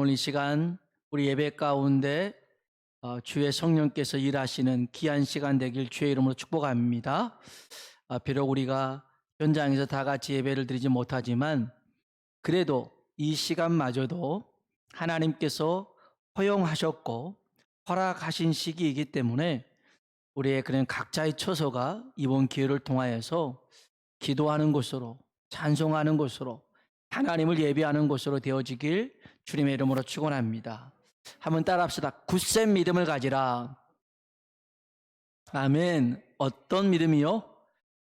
오늘 이 시간 우리 예배 가운데 주의 성령께서 일하시는 귀한 시간 되길 주의 이름으로 축복합니다. 비록 우리가 현장에서 다 같이 예배를 드리지 못하지만 그래도 이 시간마저도 하나님께서 허용하셨고 허락하신 시기이기 때문에 우리의 그런 각자의 처소가 이번 기회를 통하여서 기도하는 곳으로, 찬송하는 곳으로, 하나님을 예배하는 곳으로 되어지길 주님의 이름으로 축원합니다. 한번 따라합시다. 굳센 믿음을 가지라. 아멘. 어떤 믿음이요?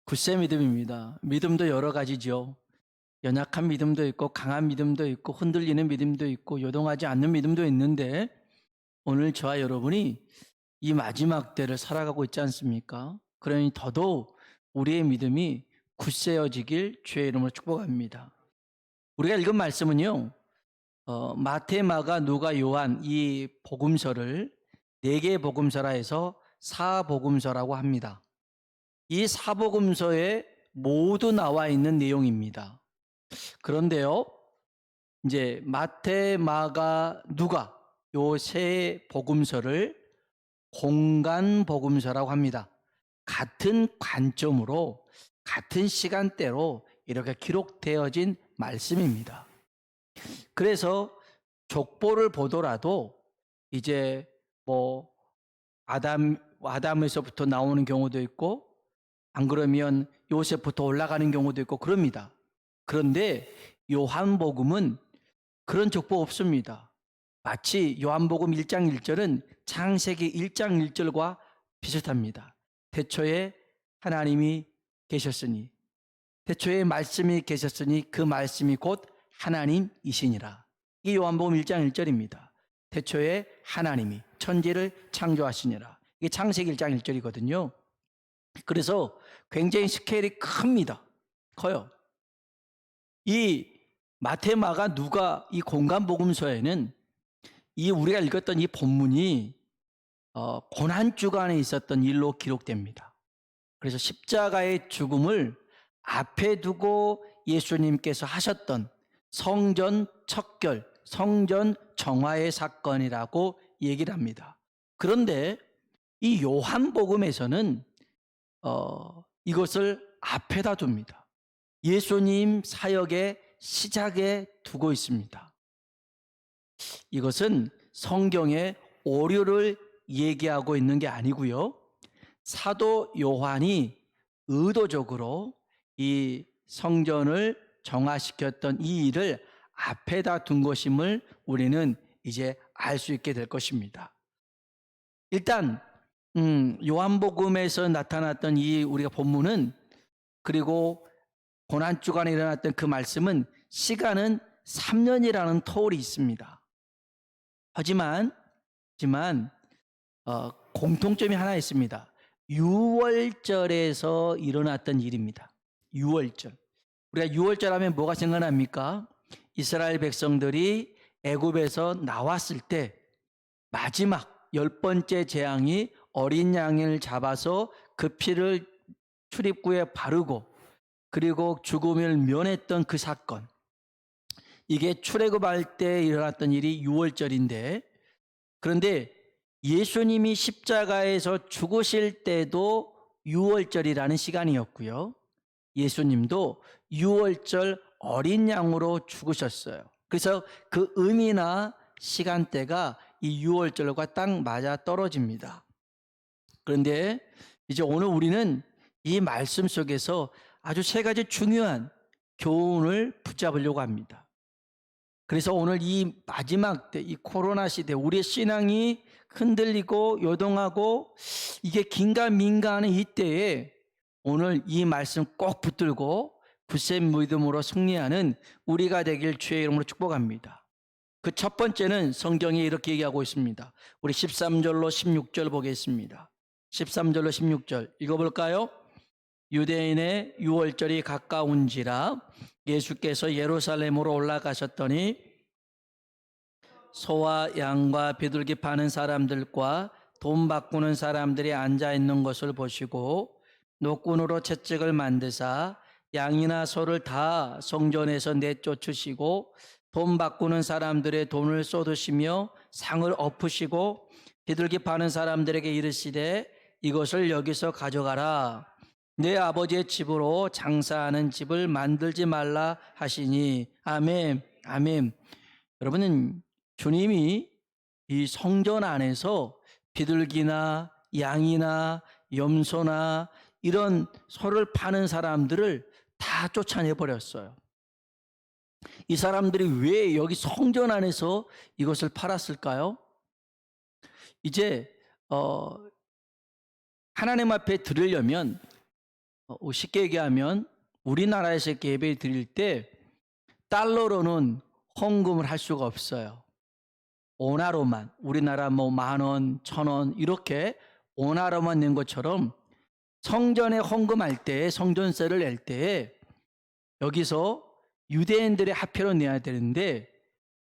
굳센 믿음입니다. 믿음도 여러 가지죠. 연약한 믿음도 있고 강한 믿음도 있고 흔들리는 믿음도 있고 요동하지 않는 믿음도 있는데, 오늘 저와 여러분이 이 마지막 때를 살아가고 있지 않습니까? 그러니 더더욱 우리의 믿음이 굳세어지길 주의 이름으로 축복합니다. 우리가 읽은 말씀은요, 마태, 마가, 누가, 요한 이 복음서를 4개의 복음서라 해서 사복음서라고 합니다. 이 사복음서에 모두 나와 있는 내용입니다. 그런데요, 이제 마태, 마가, 누가 요 세 복음서를 공간 복음서라고 합니다. 같은 관점으로 같은 시간대로 이렇게 기록되어진 말씀입니다. 그래서 족보를 보더라도 이제 뭐 아담에서부터 나오는 경우도 있고 안 그러면 요셉부터 올라가는 경우도 있고 그럽니다. 그런데 요한복음은 그런 족보 없습니다. 마치 요한복음 1장 1절은 창세기 1장 1절과 비슷합니다. 태초에 하나님이 계셨으니, 태초에 말씀이 계셨으니 그 말씀이 곧 하나님이시니라. 이 요한복음 1장 1절입니다. 태초에 하나님이 천지를 창조하시니라. 이게 창세기 1장 1절이거든요. 그래서 굉장히 스케일이 큽니다. 커요. 이 마태, 마가, 누가 이 공간복음서에는 이 우리가 읽었던 이 본문이 고난주간에 있었던 일로 기록됩니다. 그래서 십자가의 죽음을 앞에 두고 예수님께서 하셨던 성전 척결, 성전 정화의 사건이라고 얘기를 합니다. 그런데 이 요한복음에서는 이것을 앞에다 둡니다. 예수님 사역의 시작에 두고 있습니다. 이것은 성경의 오류를 얘기하고 있는 게 아니고요, 사도 요한이 의도적으로 이 성전을 정화시켰던 이 일을 앞에다 둔 것임을 우리는 이제 알 수 있게 될 것입니다. 일단 요한복음에서 나타났던 이 우리가 본문은, 그리고 고난주간에 일어났던 그 말씀은 시간은 3년이라는 터울이 있습니다. 하지만 공통점이 하나 있습니다. 유월절에서 일어났던 일입니다. 유월절. 우리가 유월절 하면 뭐가 생각납니까? 이스라엘 백성들이 애굽에서 나왔을 때 마지막 10번째 재앙이 어린 양을 잡아서 그 피를 출입구에 바르고 그리고 죽음을 면했던 그 사건, 이게 출애굽할 때 일어났던 일이 유월절인데, 그런데 예수님이 십자가에서 죽으실 때도 유월절이라는 시간이었고요, 예수님도 유월절 어린 양으로 죽으셨어요. 그래서 그 의미나 시간대가 이 유월절과 딱 맞아 떨어집니다. 그런데 이제 오늘 우리는 이 말씀 속에서 아주 3가지 중요한 교훈을 붙잡으려고 합니다. 그래서 오늘 이 마지막 때, 이 코로나 시대, 우리의 신앙이 흔들리고 요동하고 이게 긴가민가하는 이때에 오늘 이 말씀 꼭 붙들고 굳센 믿음으로 승리하는 우리가 되길 주의 이름으로 축복합니다. 그 첫 번째는 성경이 이렇게 얘기하고 있습니다. 우리 13절로 16절 보겠습니다. 13절로 16절 읽어볼까요? 유대인의 유월절이 가까운지라 예수께서 예루살렘으로 올라가셨더니 소와 양과 비둘기 파는 사람들과 돈 바꾸는 사람들이 앉아 있는 것을 보시고 노끈으로 채찍을 만드사 양이나 소를 다 성전에서 내쫓으시고 돈 바꾸는 사람들의 돈을 쏟으시며 상을 엎으시고 비둘기 파는 사람들에게 이르시되 이것을 여기서 가져가라. 내 아버지의 집으로 장사하는 집을 만들지 말라 하시니. 아멘. 아멘. 여러분은 주님이 이 성전 안에서 비둘기나 양이나 염소나 이런 소를 파는 사람들을 다 쫓아내 버렸어요. 이 사람들이 왜 여기 성전 안에서 이것을 팔았을까요? 이제 하나님 앞에 드리려면 쉽게 얘기하면 우리나라에서 이렇게 예배 드릴 때 달러로는 헌금을 할 수가 없어요. 원화로만, 우리나라 뭐 10,000원, 1,000원 이렇게 원화로만 낸 것처럼 성전에 헌금할 때, 성전세를 낼 때 여기서 유대인들의 화폐로 내야 되는데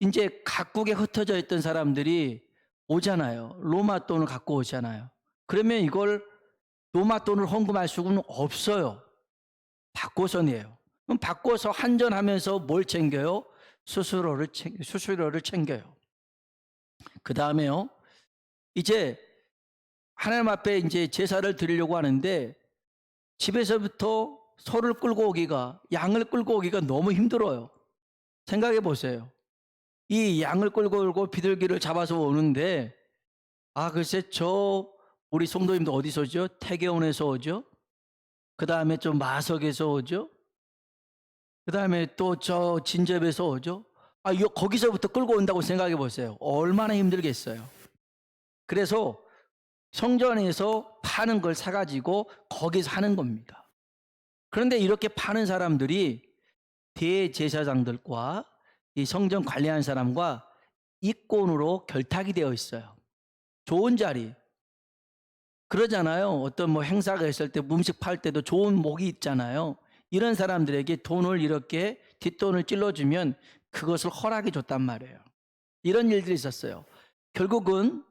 이제 각국에 흩어져 있던 사람들이 오잖아요. 로마 돈을 갖고 오잖아요. 그러면 이걸 로마 돈을 헌금할 수는 없어요. 바꿔서 내요. 그럼 바꿔서 환전하면서 뭘 챙겨요? 수수료를 챙겨요. 그 다음에요. 이제 하나님 앞에 이제 제사를 드리려고 하는데 집에서부터 소를 끌고 오기가, 양을 끌고 오기가 너무 힘들어요. 생각해 보세요. 이 양을 끌고 오고 비둘기를 잡아서 오는데, 글쎄 우리 성도님도 어디서 오죠? 태계원에서 오죠? 그 다음에 좀 마석에서 오죠? 그 다음에 또 저 진접에서 오죠? 거기서부터 끌고 온다고 생각해 보세요. 얼마나 힘들겠어요. 그래서 성전에서 파는 걸 사가지고 거기서 하는 겁니다. 그런데 이렇게 파는 사람들이 대제사장들과 이 성전 관리하는 사람과 이권으로 결탁이 되어 있어요. 좋은 자리. 그러잖아요. 어떤 뭐 행사가 있을 때 음식 팔 때도 좋은 목이 있잖아요. 이런 사람들에게 돈을 이렇게 뒷돈을 찔러주면 그것을 허락해 줬단 말이에요. 이런 일들이 있었어요. 결국은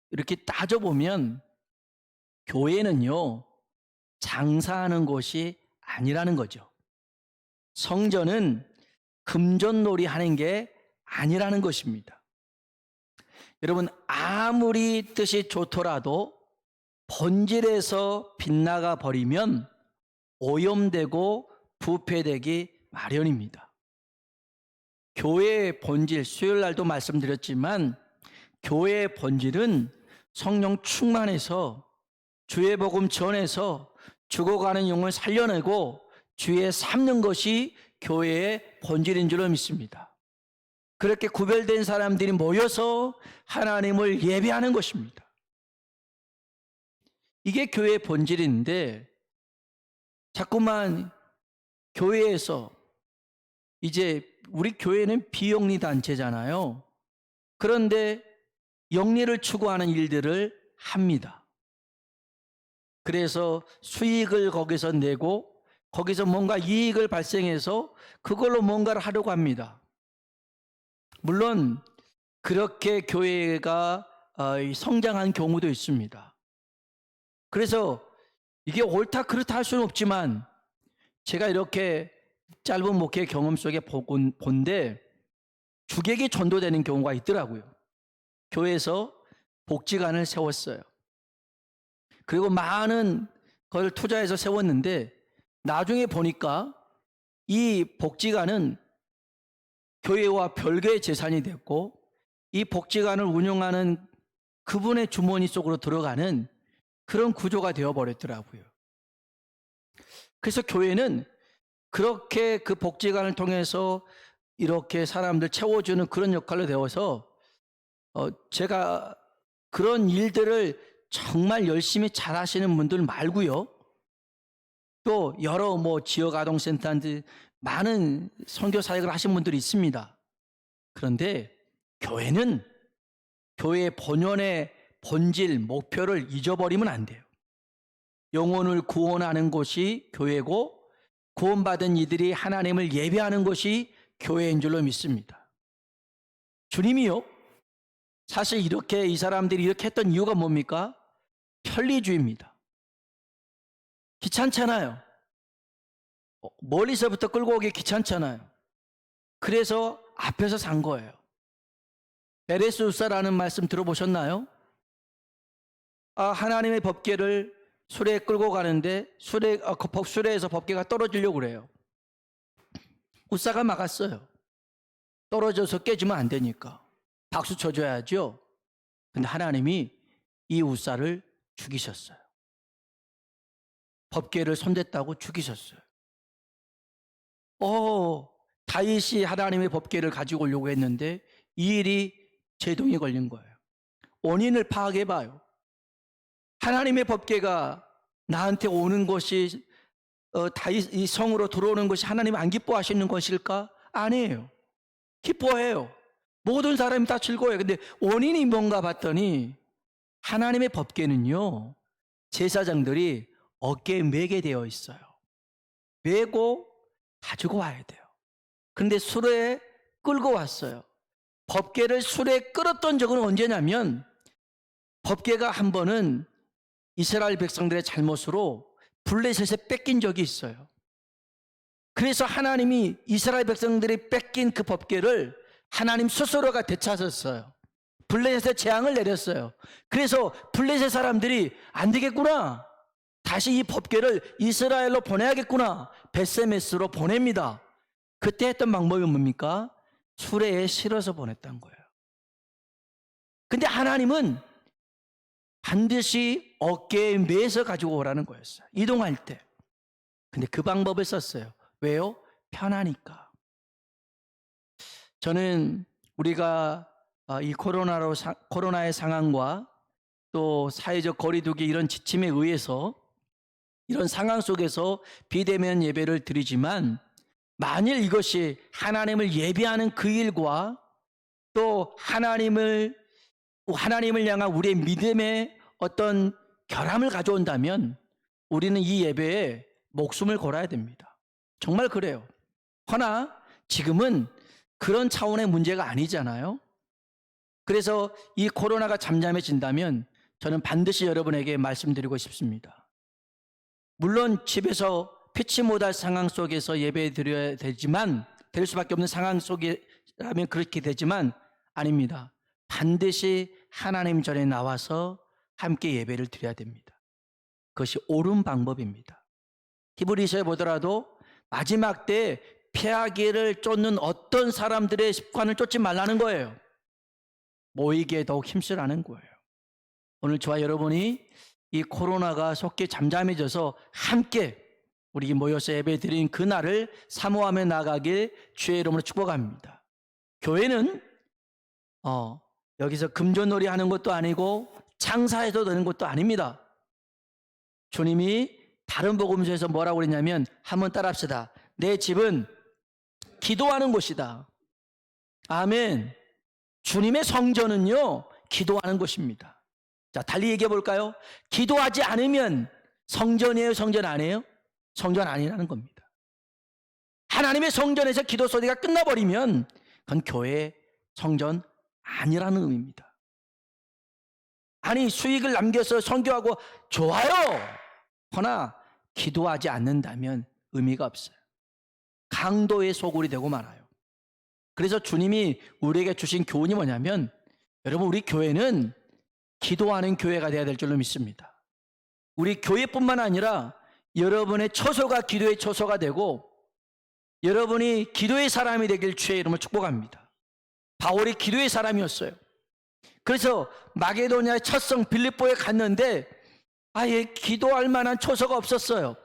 이렇게 따져보면 교회는요, 장사하는 곳이 아니라는 거죠. 성전은 금전놀이 하는 게 아니라는 것입니다. 여러분, 아무리 뜻이 좋더라도 본질에서 빗나가 버리면 오염되고 부패되기 마련입니다. 교회의 본질, 수요일 날도 말씀드렸지만 교회의 본질은 성령 충만해서 주의 복음 전해서 죽어가는 영을 살려내고 주의 삼는 것이 교회의 본질인 줄로 믿습니다. 그렇게 구별된 사람들이 모여서 하나님을 예배하는 것입니다. 이게 교회의 본질인데 자꾸만 교회에서 이제 우리 교회는 비영리 단체잖아요. 그런데 영리를 추구하는 일들을 합니다. 그래서 수익을 거기서 내고 거기서 뭔가 이익을 발생해서 그걸로 뭔가를 하려고 합니다. 물론 그렇게 교회가 성장한 경우도 있습니다. 그래서 이게 옳다 그렇다 할 수는 없지만 제가 이렇게 짧은 목회 경험 속에 본데 주객이 전도되는 경우가 있더라고요. 교회에서 복지관을 세웠어요. 그리고 많은 걸 투자해서 세웠는데 나중에 보니까 이 복지관은 교회와 별개의 재산이 됐고 이 복지관을 운영하는 그분의 주머니 속으로 들어가는 그런 구조가 되어버렸더라고요. 그래서 교회는 그렇게 그 복지관을 통해서 이렇게 사람들 채워주는 그런 역할로 되어서 제가 그런 일들을 정말 열심히 잘 하시는 분들 말고요. 또 여러 지역 아동센터인데 많은 선교 사역을 하신 분들이 있습니다. 그런데 교회는 교회의 본연의 본질, 목표를 잊어버리면 안 돼요. 영혼을 구원하는 곳이 교회고 구원받은 이들이 하나님을 예배하는 것이 교회인 줄로 믿습니다. 주님이요. 사실 이렇게 이 사람들이 이렇게 했던 이유가 뭡니까? 편리주의입니다. 귀찮잖아요. 멀리서부터 끌고 오기 귀찮잖아요. 그래서 앞에서 산 거예요. 베레스 우사라는 말씀 들어보셨나요? 하나님의 법궤를 수레에 끌고 가는데 수레에서 법궤가 떨어지려고 그래요. 우사가 막았어요. 떨어져서 깨지면 안 되니까 박수 쳐줘야죠. 근데 하나님이 이 우사를 죽이셨어요. 법궤를 손댔다고 죽이셨어요. 다윗이 하나님의 법궤를 가지고 오려고 했는데 이 일이 제동이 걸린 거예요. 원인을 파악해봐요. 하나님의 법궤가 나한테 오는 것이 다윗 이 성으로 들어오는 것이 하나님 안 기뻐하시는 것일까? 아니에요. 기뻐해요. 모든 사람이 다 즐거워요. 근데 원인이 뭔가 봤더니 하나님의 법궤는요, 제사장들이 어깨에 매게 되어 있어요. 매고 가지고 와야 돼요. 근데 수레에 끌고 왔어요. 법궤를 수레에 끌었던 적은 언제냐면 법궤가 한 번은 이스라엘 백성들의 잘못으로 블레셋에 뺏긴 적이 있어요. 그래서 하나님이 이스라엘 백성들이 뺏긴 그 법궤를 하나님 스스로가 되찾았어요. 블레셋에 재앙을 내렸어요. 그래서 블레셋 사람들이 안 되겠구나, 다시 이 법궤를 이스라엘로 보내야겠구나, 벳세메스로 보냅니다. 그때 했던 방법이 뭡니까? 수레에 실어서 보냈던 거예요. 근데 하나님은 반드시 어깨에 매서 가지고 오라는 거였어요. 이동할 때. 근데 그 방법을 썼어요. 왜요? 편하니까. 저는 우리가 이 코로나의 상황과 또 사회적 거리두기 이런 지침에 의해서 이런 상황 속에서 비대면 예배를 드리지만, 만일 이것이 하나님을 예배하는 그 일과 또 하나님을 향한 우리의 믿음의 어떤 결함을 가져온다면 우리는 이 예배에 목숨을 걸어야 됩니다. 정말 그래요. 허나 지금은 그런 차원의 문제가 아니잖아요. 그래서 이 코로나가 잠잠해진다면 저는 반드시 여러분에게 말씀드리고 싶습니다. 물론 집에서 피치 못할 상황 속에서 예배 드려야 되지만, 될 수밖에 없는 상황 속이라면 그렇게 되지만 아닙니다. 반드시 하나님 전에 나와서 함께 예배를 드려야 됩니다. 그것이 옳은 방법입니다. 히브리서에 보더라도 마지막 때 패하기를 쫓는 어떤 사람들의 습관을 쫓지 말라는 거예요. 모이기에 더욱 힘쓰라는 거예요. 오늘 저와 여러분이 이 코로나가 속히 잠잠해져서 함께 우리 모여서 예배 드린 그날을 사모하며 나가길 주의 이름으로 축복합니다. 교회는 여기서 금전놀이 하는 것도 아니고 장사해도 되는 것도 아닙니다. 주님이 다른 복음서에서 뭐라고 그랬냐면, 한번 따라합시다. 내 집은 기도하는 곳이다. 아멘. 주님의 성전은요, 기도하는 곳입니다. 자, 달리 얘기해 볼까요? 기도하지 않으면 성전이에요, 성전 아니에요? 성전 아니라는 겁니다. 하나님의 성전에서 기도 소리가 끝나버리면 그건 교회 성전 아니라는 의미입니다. 아니, 수익을 남겨서 선교하고 좋아요, 허나 기도하지 않는다면 의미가 없어요. 강도의 소굴이 되고 말아요. 그래서 주님이 우리에게 주신 교훈이 뭐냐면, 여러분, 우리 교회는 기도하는 교회가 되어야 될 줄로 믿습니다. 우리 교회뿐만 아니라 여러분의 처소가 기도의 처소가 되고 여러분이 기도의 사람이 되길 주의 이름으로 축복합니다. 바울이 기도의 사람이었어요. 그래서 마게도냐의 첫 성 빌립보에 갔는데 아예 기도할 만한 처소가 없었어요.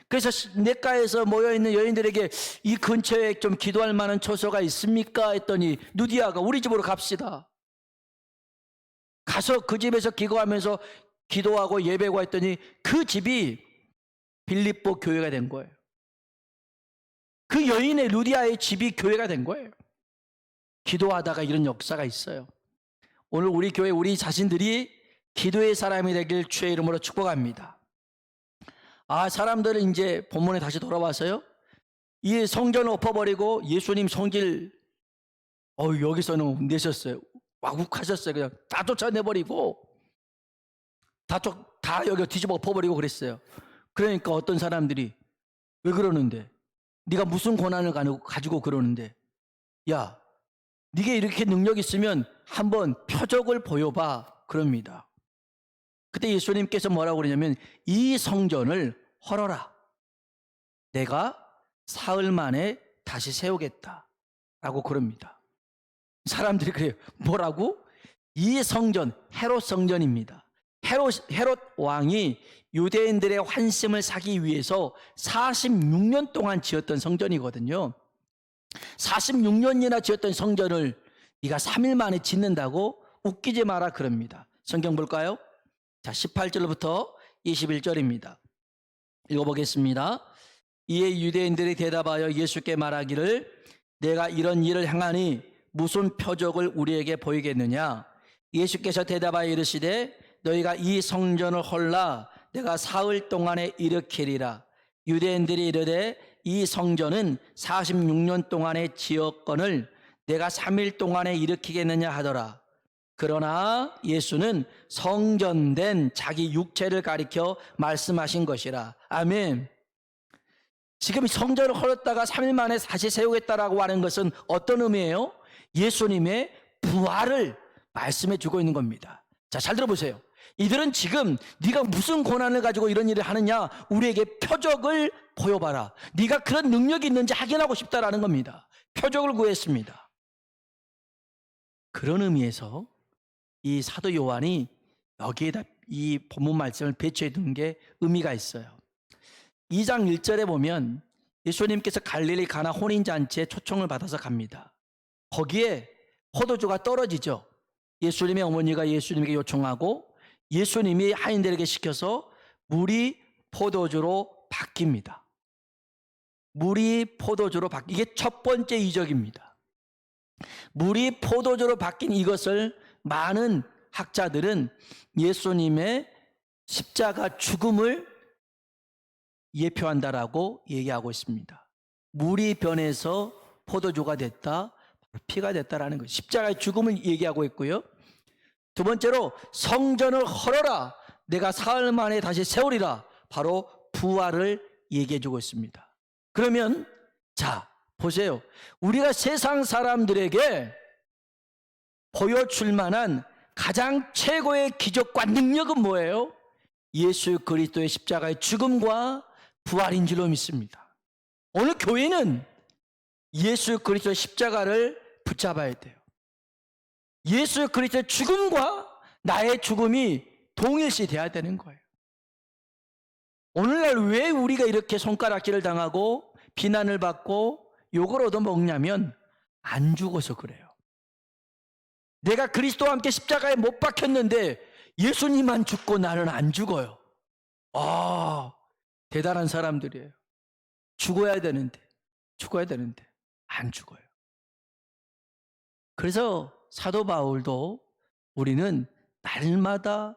그래서 냇가에서 모여있는 여인들에게 이 근처에 좀 기도할 만한 처소가 있습니까? 했더니 누디아가 우리 집으로 갑시다. 가서 그 집에서 기도하면서 기도하고 예배고 했더니 그 집이 빌립보 교회가 된 거예요. 그 여인의 루디아의 집이 교회가 된 거예요. 기도하다가 이런 역사가 있어요. 오늘 우리 교회 우리 자신들이 기도의 사람이 되길 주의 이름으로 축복합니다. 사람들은 이제 본문에 다시 돌아와서요, 이 성전을 엎어버리고 예수님 성질 여기서는 내셨어요. 와국하셨어요. 그냥 다 쫓아내버리고 다 여기 뒤집어 엎어버리고 그랬어요. 그러니까 어떤 사람들이 왜 그러는데, 네가 무슨 권한을 가지고 그러는데, 야, 네가 이렇게 능력 있으면 한번 표적을 보여봐. 그럽니다. 그때 예수님께서 뭐라고 그러냐면 이 성전을 헐어라. 내가 사흘 만에 다시 세우겠다. 라고 그럽니다. 사람들이 그래요. 뭐라고? 이 성전, 헤롯 성전입니다. 헤롯 왕이 유대인들의 환심을 사기 위해서 46년 동안 지었던 성전이거든요. 46년이나 지었던 성전을 네가 3일 만에 짓는다고? 웃기지 마라 그럽니다. 성경 볼까요? 자, 18절부터 21절입니다. 읽어보겠습니다. 이에 유대인들이 대답하여 예수께 말하기를 내가 이런 일을 행하니 무슨 표적을 우리에게 보이겠느냐? 예수께서 대답하여 이르시되 너희가 이 성전을 헐라 내가 사흘 동안에 일으키리라. 유대인들이 이르되 이 성전은 46년 동안에 지었건을 내가 3일 동안에 일으키겠느냐 하더라. 그러나 예수는 성전된 자기 육체를 가리켜 말씀하신 것이라. 아멘. 지금 성전을 헐었다가 3일 만에 다시 세우겠다라고 하는 것은 어떤 의미예요? 예수님의 부활을 말씀해 주고 있는 겁니다. 자, 잘 들어보세요. 이들은 지금 네가 무슨 권한을 가지고 이런 일을 하느냐? 우리에게 표적을 보여봐라. 네가 그런 능력이 있는지 확인하고 싶다라는 겁니다. 표적을 구했습니다. 그런 의미에서 이 사도 요한이 여기에다 이 본문 말씀을 배치해 둔 게 의미가 있어요. 2장 1절에 보면 예수님께서 갈릴리 가나 혼인잔치에 초청을 받아서 갑니다. 거기에 포도주가 떨어지죠. 예수님의 어머니가 예수님에게 요청하고 예수님이 하인들에게 시켜서 물이 포도주로 바뀝니다. 물이 포도주로 이게 첫 번째 이적입니다. 물이 포도주로 바뀐 이것을 많은 학자들은 예수님의 십자가 죽음을 예표한다라고 얘기하고 있습니다. 물이 변해서 포도주가 됐다, 피가 됐다라는 것. 십자가의 죽음을 얘기하고 있고요. 두 번째로 성전을 헐어라. 내가 사흘 만에 다시 세우리라. 바로 부활을 얘기해 주고 있습니다. 그러면 자, 보세요. 우리가 세상 사람들에게 보여줄 만한 가장 최고의 기적과 능력은 뭐예요? 예수 그리스도의 십자가의 죽음과 부활인 줄로 믿습니다. 오늘 교회는 예수 그리스도의 십자가를 붙잡아야 돼요. 예수 그리스도의 죽음과 나의 죽음이 동일시 돼야 되는 거예요. 오늘날 왜 우리가 이렇게 손가락질을 당하고 비난을 받고 욕을 얻어먹냐면 안 죽어서 그래요. 내가 그리스도와 함께 십자가에 못 박혔는데 예수님만 죽고 나는 안 죽어요. 아, 대단한 사람들이에요. 죽어야 되는데 안 죽어요. 그래서 사도 바울도 우리는 날마다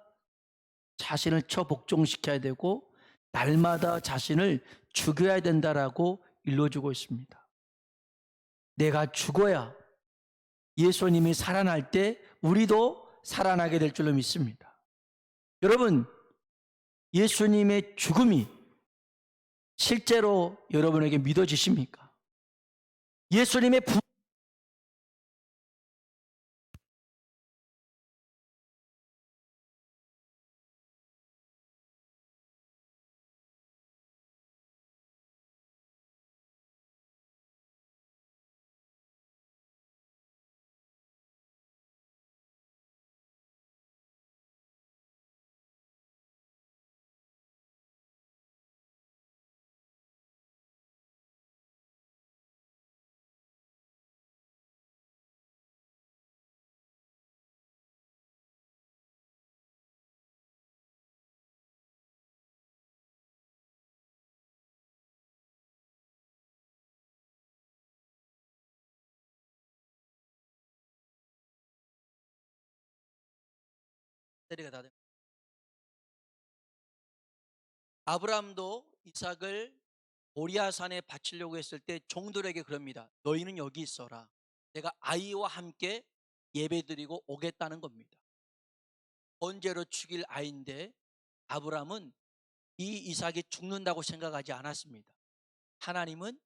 자신을 처복종시켜야 되고 날마다 자신을 죽여야 된다라고 일러주고 있습니다. 내가 죽어야 예수님이 살아날 때 우리도 살아나게 될 줄로 믿습니다. 여러분, 예수님의 죽음이 실제로 여러분에게 믿어지십니까? 예수님의 아브라함도 이삭을 모리아산에 바치려고 했을 때 종들에게 그럽니다. 너희는 여기 있어라. 내가 아이와 함께 예배드리고 오겠다는 겁니다. 번제로 죽일 아이인데 아브라함은 이 이삭이 죽는다고 생각하지 않았습니다. 하나님은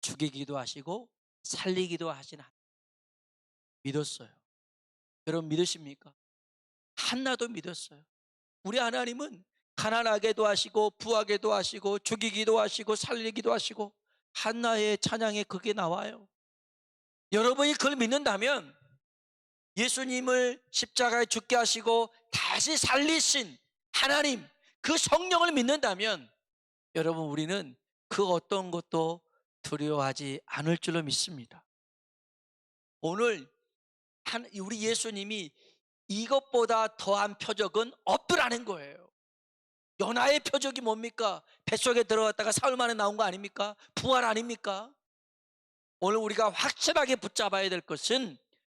죽이기도 하시고 살리기도 하시는 믿었어요. 여러분 믿으십니까? 한나도 믿었어요. 우리 하나님은 가난하게도 하시고 부하게도 하시고 죽이기도 하시고 살리기도 하시고, 한나의 찬양에 그게 나와요. 여러분이 그걸 믿는다면, 예수님을 십자가에 죽게 하시고 다시 살리신 하나님, 그 성령을 믿는다면, 여러분 우리는 그 어떤 것도 두려워하지 않을 줄로 믿습니다. 오늘 우리 예수님이 이것보다 더한 표적은 없더라는 거예요. 연하의 표적이 뭡니까? 뱃속에 들어갔다가 사흘 만에 나온 거 아닙니까? 부활 아닙니까? 오늘 우리가 확실하게 붙잡아야 될 것은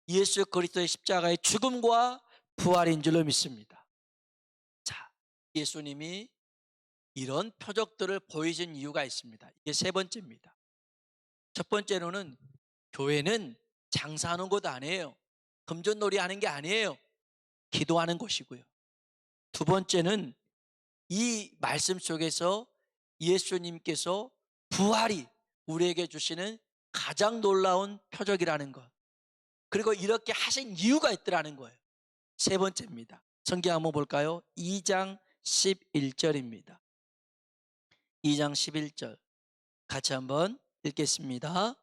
예수 그리스도의 십자가의 죽음과 부활인 줄로 믿습니다. 자, 예수님이 이런 표적들을 보이신 이유가 있습니다. 이게 세 번째입니다. 첫 번째로는, 교회는 장사하는 곳 아니에요. 금전놀이 하는 게 아니에요. 기도하는 곳이고요. 두 번째는, 이 말씀 속에서 예수님께서 부활이 우리에게 주시는 가장 놀라운 표적이라는 것, 그리고 이렇게 하신 이유가 있더라는 거예요. 세 번째입니다. 성경 한번 볼까요? 2장 11절입니다. 2장 11절 같이 한번 읽겠습니다.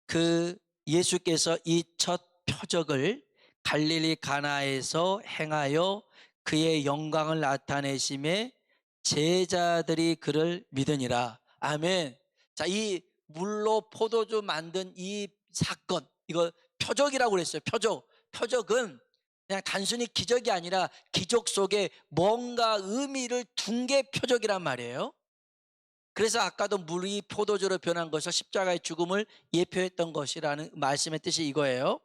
그 예수께서 이 첫 표적을 갈릴리 가나에서 행하여 그의 영광을 나타내심에 제자들이 그를 믿으니라. 아멘. 자, 이 물로 포도주 만든 이 사건, 이거 표적이라고 그랬어요. 표적은 그냥 단순히 기적이 아니라 기적 속에 뭔가 의미를 둔 게 표적이란 말이에요. 그래서 아까도 물이 포도주로 변한 것을 십자가의 죽음을 예표했던 것이라는 말씀의 뜻이 이거예요.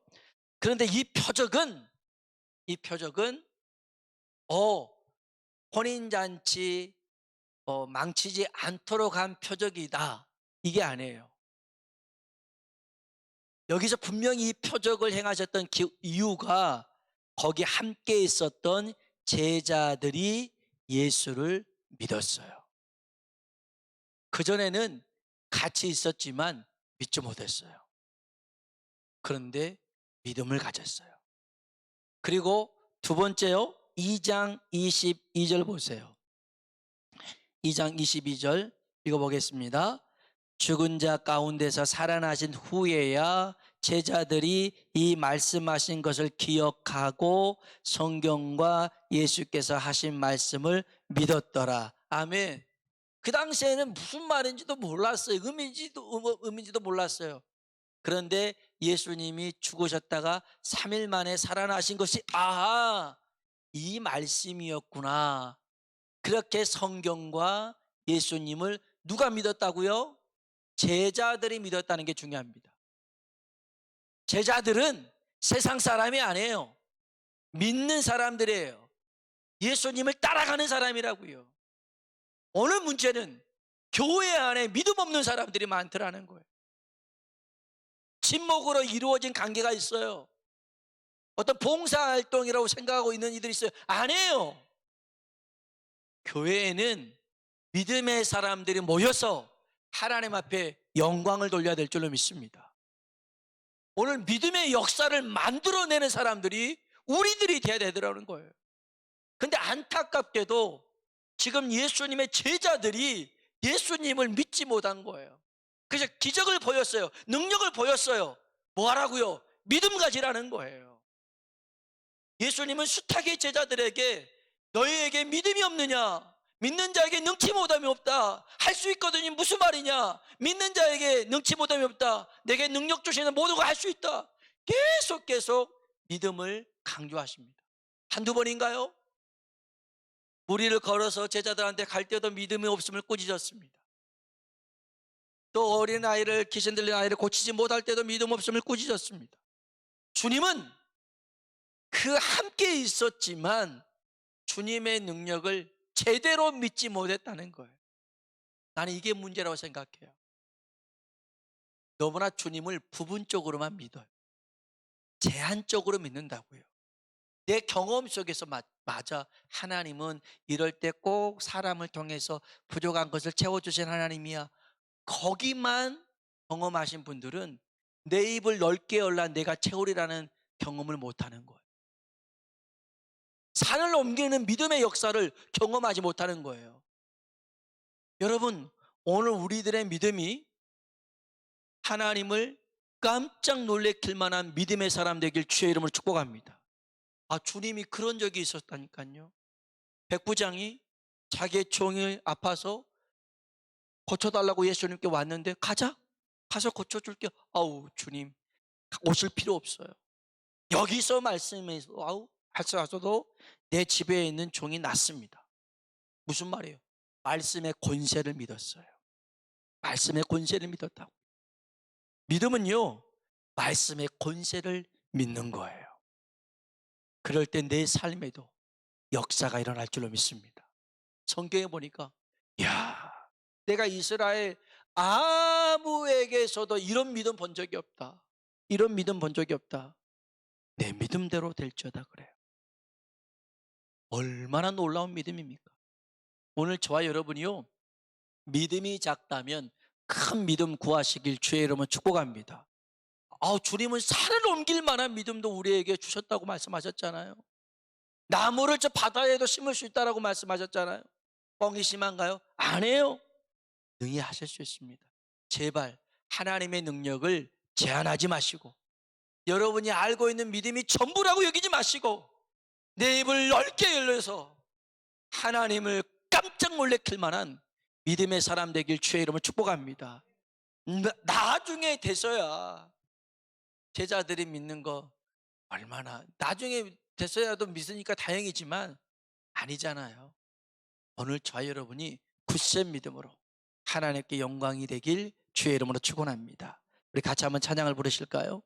그런데 이 표적은 혼인잔치 망치지 않도록 한 표적이다, 이게 아니에요. 여기서 분명히 이 표적을 행하셨던 이유가, 거기 함께 있었던 제자들이 예수를 믿었어요. 그전에는 같이 있었지만 믿지 못했어요. 그런데 믿음을 가졌어요. 그리고 두 번째요, 2장 22절 보세요. 2장 22절 읽어보겠습니다. 죽은 자 가운데서 살아나신 후에야 제자들이 이 말씀하신 것을 기억하고 성경과 예수께서 하신 말씀을 믿었더라. 아멘. 그 당시에는 무슨 말인지도 몰랐어요. 의미인지도 몰랐어요. 그런데 예수님이 죽으셨다가 3일 만에 살아나신 것이, 이 말씀이었구나. 그렇게 성경과 예수님을 누가 믿었다고요? 제자들이 믿었다는 게 중요합니다. 제자들은 세상 사람이 아니에요. 믿는 사람들이에요. 예수님을 따라가는 사람이라고요. 오늘 문제는 교회 안에 믿음 없는 사람들이 많더라는 거예요. 친목으로 이루어진 관계가 있어요. 어떤 봉사활동이라고 생각하고 있는 이들이 있어요. 아니에요. 교회에는 믿음의 사람들이 모여서 하나님 앞에 영광을 돌려야 될 줄로 믿습니다. 오늘 믿음의 역사를 만들어내는 사람들이 우리들이 돼야 되더라는 거예요. 근데 안타깝게도 지금 예수님의 제자들이 예수님을 믿지 못한 거예요. 그래서 기적을 보였어요. 능력을 보였어요. 뭐 하라고요? 믿음 가지라는 거예요. 예수님은 숱하게 제자들에게, 너희에게 믿음이 없느냐? 믿는 자에게 능치 못함이 없다. 할 수 있거든요. 무슨 말이냐? 믿는 자에게 능치 못함이 없다. 내게 능력 주시는 모든 걸 할 수 있다. 계속 믿음을 강조하십니다. 한두 번인가요? 무리를 걸어서 제자들한테 갈 때도 믿음이 없음을 꾸짖었습니다. 또 어린아이를, 귀신 들린 아이를 고치지 못할 때도 믿음 없음을 꾸짖었습니다. 주님은 그 함께 있었지만 주님의 능력을 제대로 믿지 못했다는 거예요. 나는 이게 문제라고 생각해요. 너무나 주님을 부분적으로만 믿어요. 제한적으로 믿는다고요. 내 경험 속에서 맞아, 하나님은 이럴 때 꼭 사람을 통해서 부족한 것을 채워주신 하나님이야. 거기만 경험하신 분들은 내 입을 넓게 열라 내가 채우리라는 경험을 못하는 거예요. 산을 옮기는 믿음의 역사를 경험하지 못하는 거예요. 여러분, 오늘 우리들의 믿음이 하나님을 깜짝 놀래킬 만한 믿음의 사람 되길 주의 이름으로 축복합니다. 주님이 그런 적이 있었다니까요. 백부장이 자기의 종이 아파서 고쳐달라고 예수님께 왔는데, 가서 고쳐줄게. 주님, 오실 필요 없어요. 여기서 말씀해서 하셔도 내 집에 있는 종이 낫습니다. 무슨 말이에요? 말씀의 권세를 믿었어요. 말씀의 권세를 믿었다고. 믿음은요, 말씀의 권세를 믿는 거예요. 그럴 때 내 삶에도 역사가 일어날 줄로 믿습니다. 성경에 보니까, 내가 이스라엘 아무에게서도 이런 믿음 본 적이 없다. 이런 믿음 본 적이 없다. 내 믿음대로 될지어다 그래요. 얼마나 놀라운 믿음입니까? 오늘 저와 여러분이요, 믿음이 작다면 큰 믿음 구하시길 주의 이름으로 축복합니다. 주님은 산을 옮길 만한 믿음도 우리에게 주셨다고 말씀하셨잖아요. 나무를 저 바다에도 심을 수 있다라고 말씀하셨잖아요. 뻥이 심한가요? 아니에요. 능히 하실 수 있습니다. 제발 하나님의 능력을 제한하지 마시고, 여러분이 알고 있는 믿음이 전부라고 여기지 마시고, 내 입을 넓게 열려서 하나님을 깜짝 놀래킬 만한 믿음의 사람 되길 주의 이름으로 축복합니다. 나중에 돼서야 제자들이 믿는 거, 얼마나 나중에 돼서야도 믿으니까 다행이지만 아니잖아요. 오늘 저와 여러분이 굳센 믿음으로 하나님께 영광이 되길 주의 이름으로 축원합니다. 우리 같이 한번 찬양을 부르실까요?